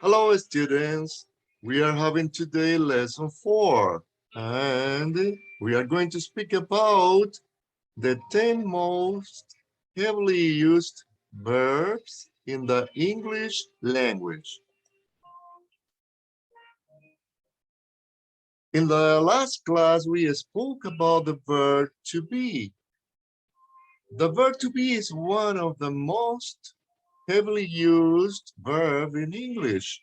Hello, students. We are having today lesson 4, and we are going to speak about the 10 most heavily used verbs in the English language. In the last class, we spoke about the verb to be. The verb to be is one of the most heavily used verb in English.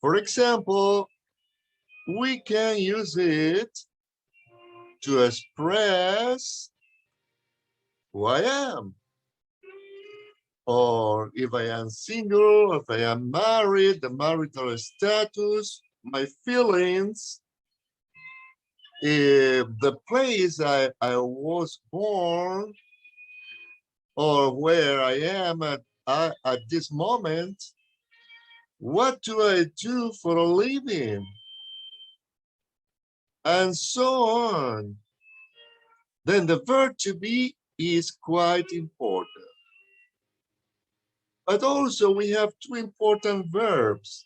For example, we can use it to express who I am. Or if I am single, if I am married, the marital status, my feelings, if the place I was born, or where I am at this moment, what do I do for a living? And so on. Then the verb to be is quite important. But also we have two important verbs,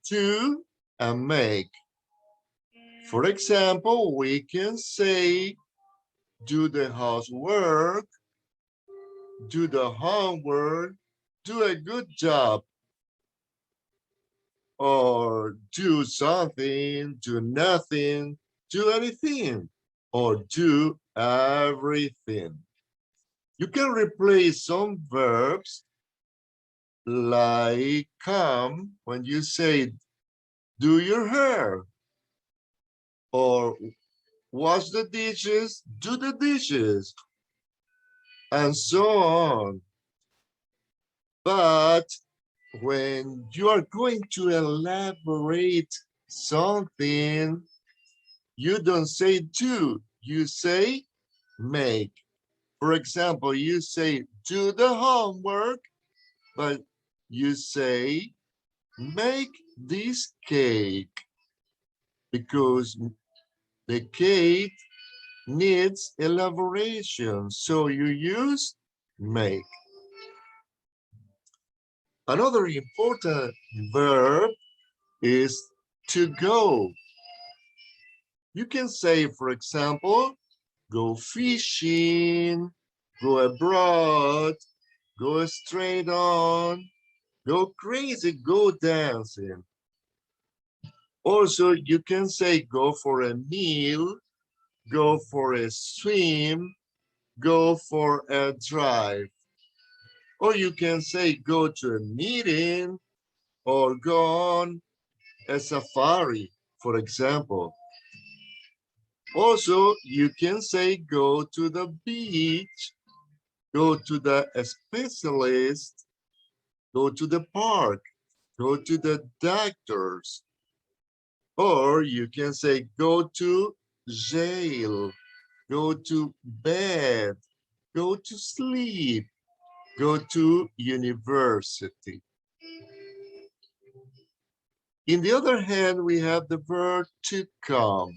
do and make. For example, we can say, do the housework, do the homework, do a good job, or do something, do nothing, do anything, or do everything. You can replace some verbs like come when you say do your hair, or wash the dishes, do the dishes, and so on. But when you are going to elaborate something, you don't say do, you say make. For example, you say do the homework, but you say make this cake, because the cake needs elaboration, so you use make. Another important verb is to go. You can say, for example, go fishing, go abroad, go straight on, go crazy, go dancing. Also, you can say go for a meal, go for a swim, go for a drive. Or you can say go to a meeting or go on a safari, for example. Also, you can say go to the beach, go to the specialist, go to the park, go to the doctors. Or you can say go to jail, go to bed, go to sleep, go to university. In the other hand, we have the verb to come.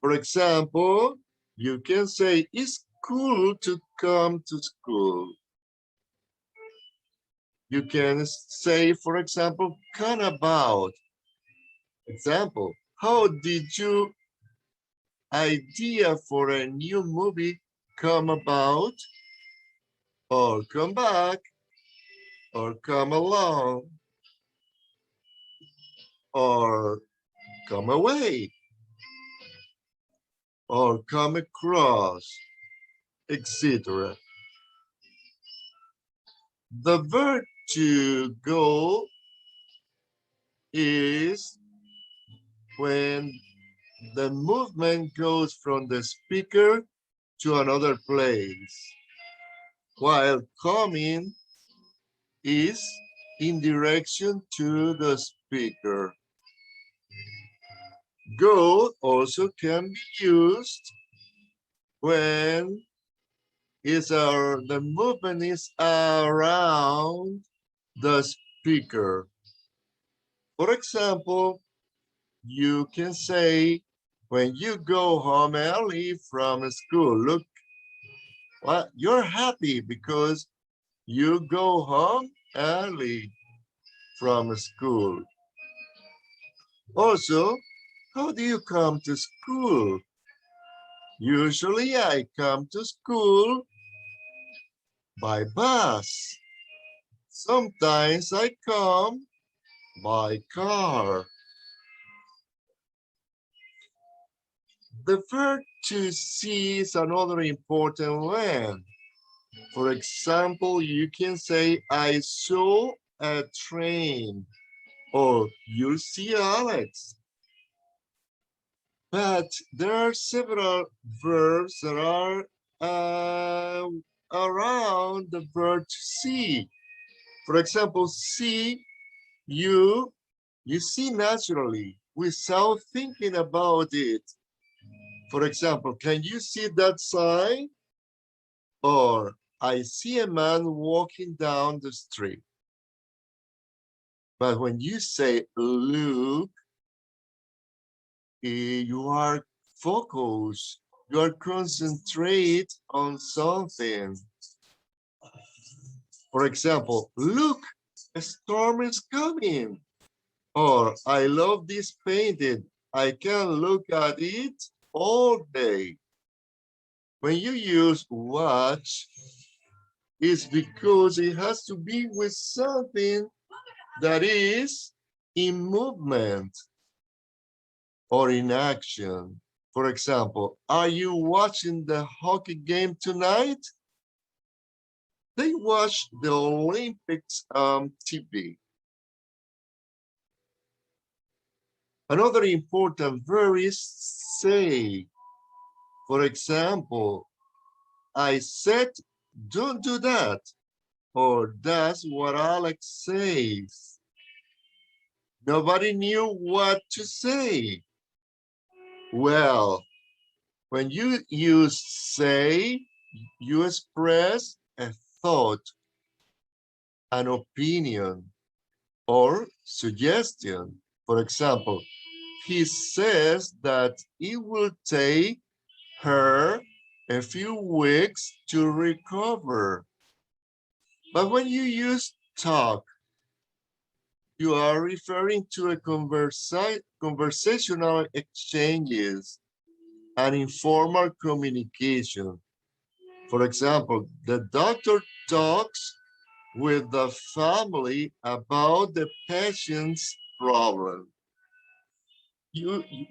For example, you can say it's cool to come to school. You can say, for example, come about. Example, how did your idea for a new movie come about? Or come back, or come along, or come away, or come across, etc. The verb to go is when the movement goes from the speaker to another place, while coming is in direction to the speaker. Go also can be used when the movement is around the speaker. For example, you can say when you go home early from school, look, Well, you're happy because you go home early from school. Also, how do you come to school? Usually I come to school by bus. Sometimes I come by car. The verb to see is another important one. For example, you can say, I saw a train, or you see Alex. But there are several verbs that are uh, around the verb to see. For example, see, you see naturally without thinking about it. For example, can you see that sign? Or I see a man walking down the street. But when you say look, you are focused, you are concentrate on something. For example, look, a storm is coming. Or I love this painting. I can look at it all day. When you use watch, it's because it has to be with something that is in movement or in action. For example, are you watching the hockey game tonight? They watch the Olympics on TV. Another important verb is say. For example, I said, don't do that, or that's what Alex says. Nobody knew what to say. Well, when you use say, you express a thought, an opinion, or suggestion. For example, he says that it will take her a few weeks to recover. But when you use talk, you are referring to a conversational exchanges and informal communication. For example, the doctor talks with the family about the patient's problem.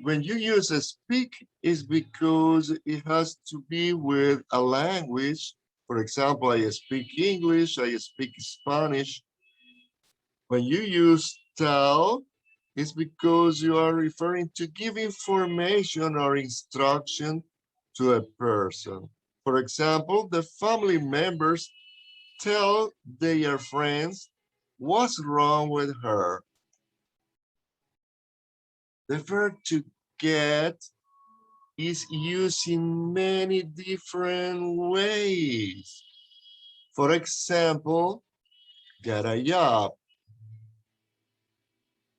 When you use a speak, is because it has to be with a language. For example, I speak English, I speak Spanish. When you use tell, it's because you are referring to give information or instruction to a person. For example, the family members tell their friends what's wrong with her. The verb to get is used in many different ways. For example, get a job,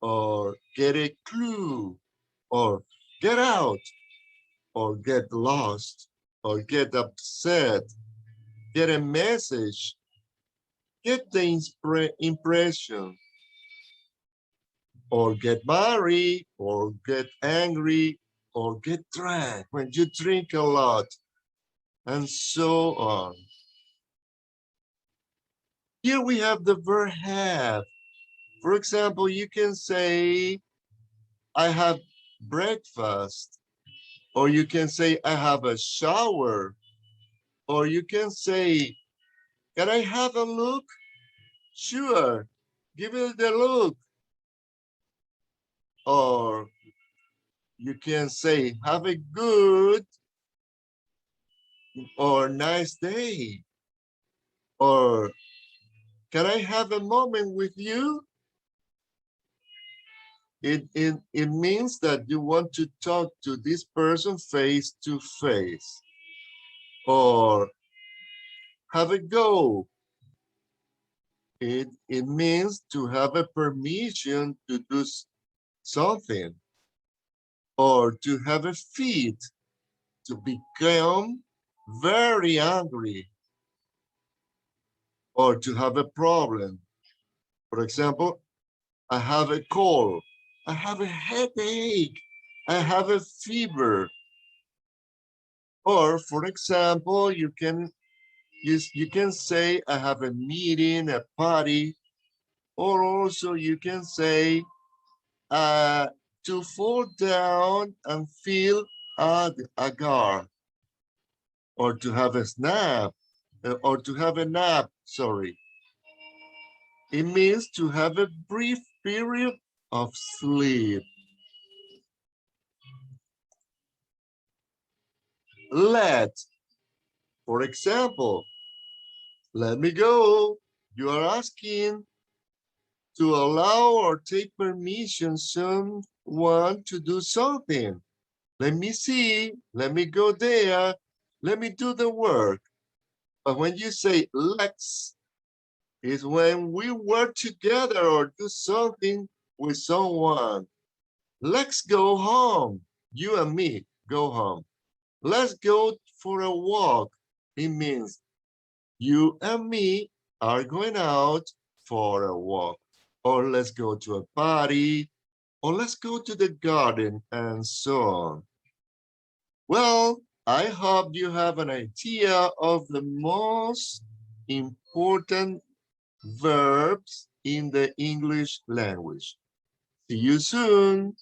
or get a clue, or get out, or get lost, or get upset, get a message, get the impression, or get married, or get angry, or get drunk when you drink a lot, and so on. Here we have the verb have. For example, you can say, I have breakfast, or you can say, I have a shower, or you can say, can I have a look? Sure, give it a look. Or you can say, have a good or nice day. Or can I have a moment with you? It means that you want to talk to this person face to face. Or have a go. It means to have a permission to do something. Or to have a feed, to become very angry, or to have a problem. For example, I have a cold, I have a headache, I have a fever. Or for example, you can say I have a meeting, a party, or also you can say to fall down and feel agar, or to have a snap, or to have a nap, sorry. It means to have a brief period of sleep. Let, for example, let me go. You are asking to allow or take permission someone to do something. Let me see, let me go there, let me do the work. But when you say let's, is when we work together or do something with someone. Let's go home. You and me go home. Let's go for a walk. It means you and me are going out for a walk. Or let's go to a party. Or let's go to the garden and so on. Well, I hope you have an idea of the most important verbs in the English language. See you soon.